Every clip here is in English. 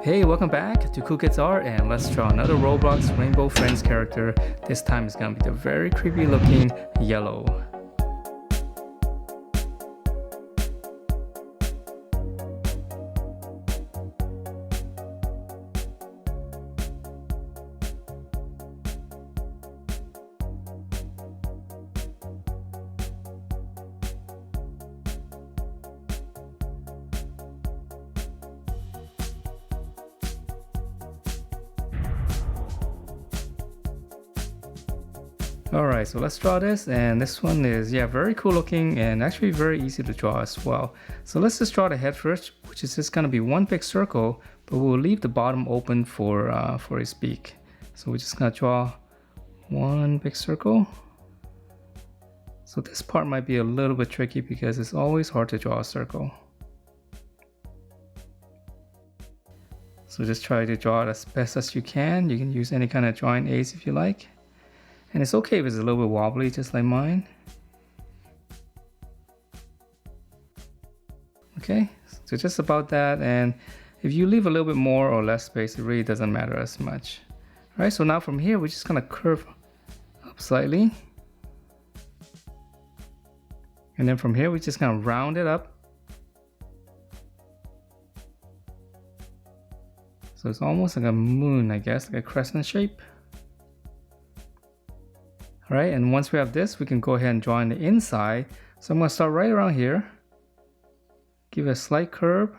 Hey, welcome back to Cool Kids Art, and let's draw another Roblox Rainbow Friends character. This time it's gonna be the very creepy looking yellow. Alright, so let's draw this, and this one is, very cool looking and actually very easy to draw as well. So let's just draw the head first, which is just going to be one big circle, but we'll leave the bottom open for his beak. So we're just going to draw one big circle. So this part might be a little bit tricky because it's always hard to draw a circle. So just try to draw it as best as you can. You can use any kind of drawing aids if you like. And it's okay if it's a little bit wobbly, just like mine. Okay, so just about that. And if you leave a little bit more or less space, it really doesn't matter as much. All right, so now from here, we're just gonna curve up slightly. And then from here, we're just gonna round it up. So it's almost like a moon, I guess, like a crescent shape. All right, and once we have this, we can go ahead and draw in the inside. So I'm gonna start right around here. Give it a slight curve.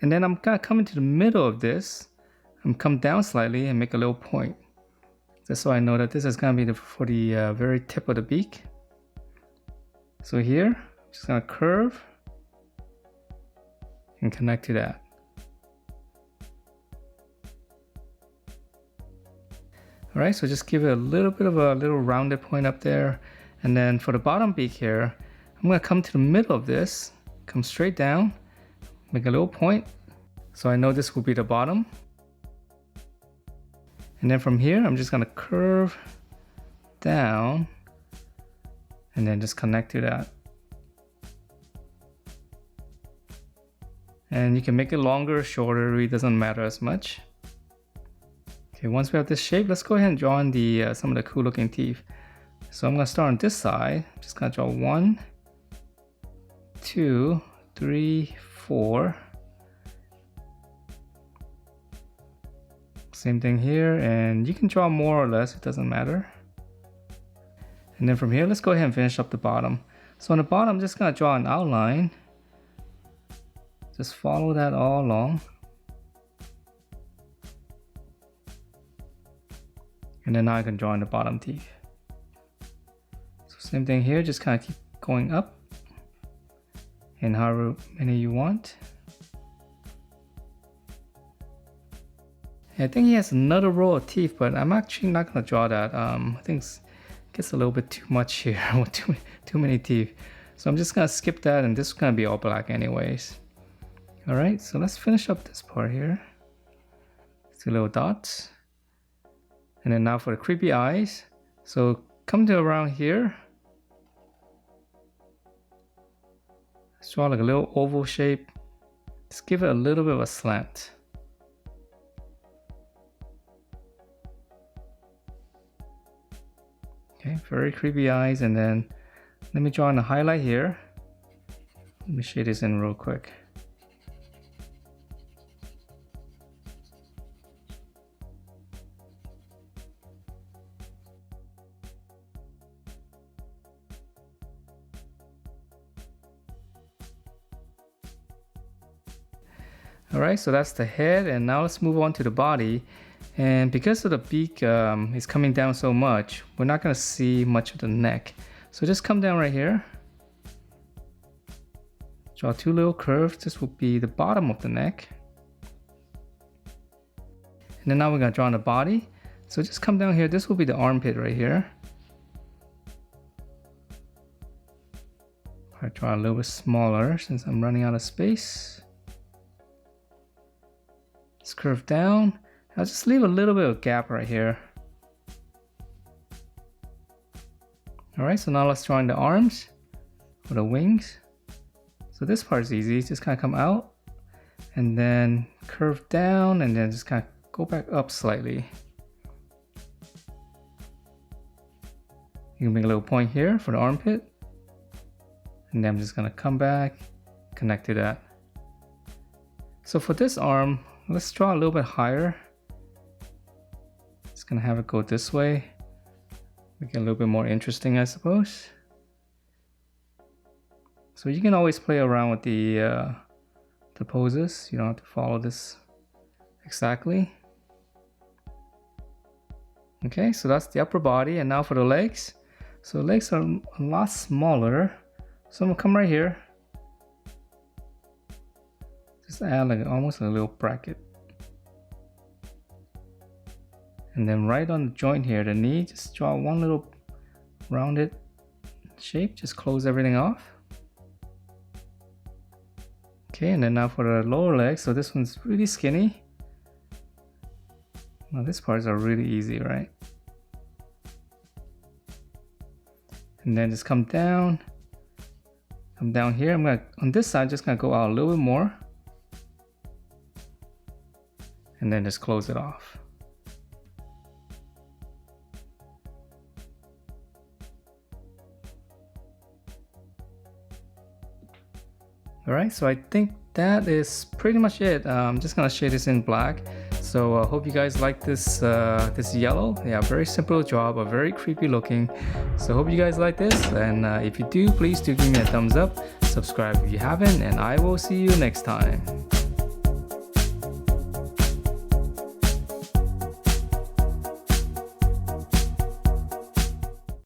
And then I'm gonna come into the middle of this. I'm come down slightly and make a little point. Just so I know that this is gonna be for the very tip of the beak. So here, I'm just gonna curve and connect to that. All right, so just give it a little bit of a little rounded point up there. And then for the bottom beak here, I'm gonna come to the middle of this, come straight down, make a little point. So I know this will be the bottom. And then from here, I'm just gonna curve down and then just connect to that. And you can make it longer or shorter, it really doesn't matter as much. Okay, once we have this shape, let's go ahead and draw in the some of the cool looking teeth. So I'm gonna start on this side. I'm just gonna draw 1, 2, 3, 4. Same thing here, and you can draw more or less, it doesn't matter. And then from here, let's go ahead and finish up the bottom. So on the bottom, I'm just gonna draw an outline. Just follow that all along. And then now I can draw in the bottom teeth. So same thing here, just kind of keep going up and however many you want. And I think he has another row of teeth, but I'm actually not gonna draw that. I think it gets a little bit too much here with too many teeth. So I'm just gonna skip that, and this is gonna be all black anyways. All right, so let's finish up this part here. 2 little dots. And then now for the creepy eyes. So come to around here. Let's draw like a little oval shape. Just give it a little bit of a slant. Okay, very creepy eyes. And then let me draw in a highlight here. Let me shade this in real quick. Alright, so that's the head, and now let's move on to the body. And because of the beak is coming down so much, we're not going to see much of the neck. So just come down right here. Draw 2 little curves. This will be the bottom of the neck. And then now we're going to draw on the body. So just come down here. This will be the armpit right here. I'll draw a little bit smaller since I'm running out of space. Let's curve down. I'll just leave a little bit of gap right here. All right, so now let's draw in the arms or the wings. So this part is easy, just kind of come out and then curve down, and then just kind of go back up slightly. You can make a little point here for the armpit, and then I'm just gonna come back, connect to that. So for this arm, let's draw a little bit higher. Just gonna have it go this way. Make it a little bit more interesting, I suppose. So you can always play around with the poses. You don't have to follow this exactly. Okay, so that's the upper body, and now for the legs. So the legs are a lot smaller. So I'm gonna come right here. Just add like almost a little bracket. And then right on the joint here, the knee, just draw one little rounded shape. Just close everything off. Okay, and then now for the lower leg. So this one's really skinny. Now these parts are really easy, right? And then just come down here. I'm gonna, on this side, just gonna go out a little bit more. And then just close it off. Alright, so I think that is pretty much it. I'm just gonna shade this in black. So I hope you guys like this this yellow. Yeah, very simple job, but very creepy looking. So hope you guys like this, and if you do, please do give me a thumbs up, subscribe if you haven't, and I will see you next time.